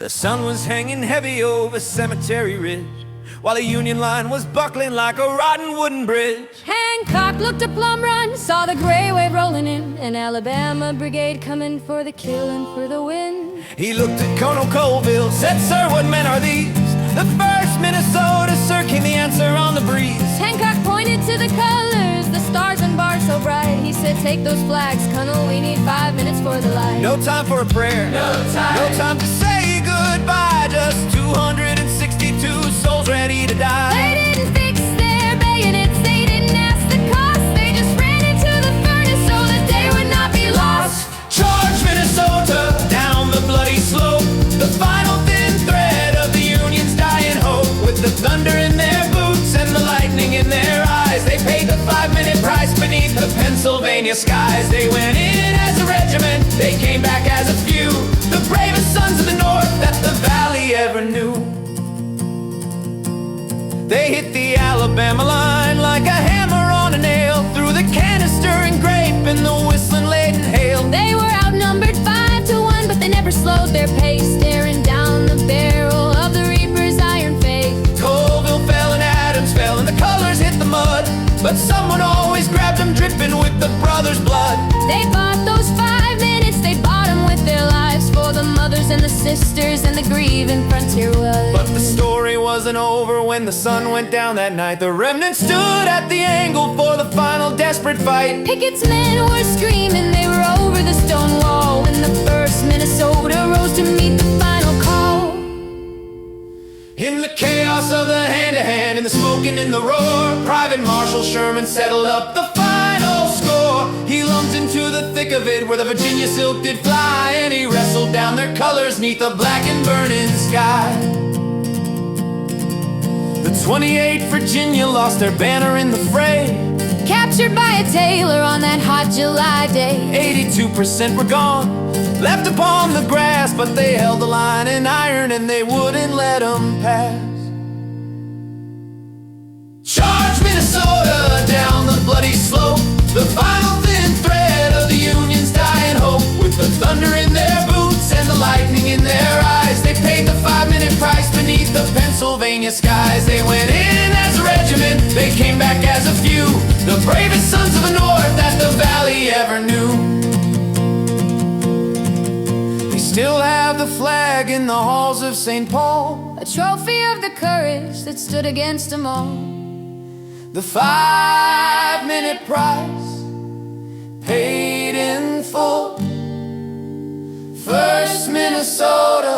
The sun was hanging heavy over Cemetery Ridge, while the Union line was buckling like a rotten wooden bridge. Hancock looked up Plum Run, saw the gray wave rolling in, an Alabama brigade coming for the kill and for the win. He looked at Colonel Colville, said, "Sir, what men are these?" "The 1st Minnesota, sir," came the answer on the breeze. Hancock pointed to the colors, the stars and bars so bright. He said, "Take those flags, Colonel, we need 5 minutes for the light." No time for a prayer, no time to say goodbye. Just 262 souls ready to die. They didn't fix their bayonets, they didn't ask the cost. They just ran into the furnace so that they would not be lost. Charge Minnesota down the bloody slope, the final thin thread of the Union's dying hope. With the thunder in their boots and the lightning in their eyes, they paid the 5-minute price beneath the Pennsylvania skies. They went in as a regiment, they came back as a few, the bravest sons of the North that the Valley ever knew. They hit the Alabama line like a hammer on a nail, through the canister and grape and the whistling laden hail. They were outnumbered 5-1, but they never slowed their pace, staring down the barrel of the Reaper's iron face. Colville fell and Adams fell and the colors hit the mud, but someone always grabbed them, dripping with the brothers' blood. They bought those 5 minutes, they bought them with their lives, for the mothers and the sisters and the grieving frontier was. But the story wasn't over when the sun went down that night. The remnant stood at the angle for the final desperate fight. Pickett's men were screaming, they were over the stone wall, when the 1st Minnesota rose to meet the final call. In the chaos of the hand-to-hand, in the smoke and in the roar, Private Marshal Sherman settled up the final score. He lunged into the thick of it where the Virginia silk did fly, and he wrestled down their colors neath a black and burning sky. The 28th Virginia lost their banner in the fray, Captured by a tailor on that hot July day. 82% were gone, left upon the grass, but they held the line in iron and they wouldn't let them pass. Charge Minnesota down the bloody slope, the final thin thread of the Union's dying hope. With the thunder in their boots and the lightning in their eyes, they paid the 5-minute price beneath the Pennsylvania skies. They went in as a regiment, they came back as a few, the bravest sons of the North that the Valley ever knew. They still have the flag in the halls of St. Paul, A trophy of the courage that stood against them all. the 5-minute price paid in full. 1st Minnesota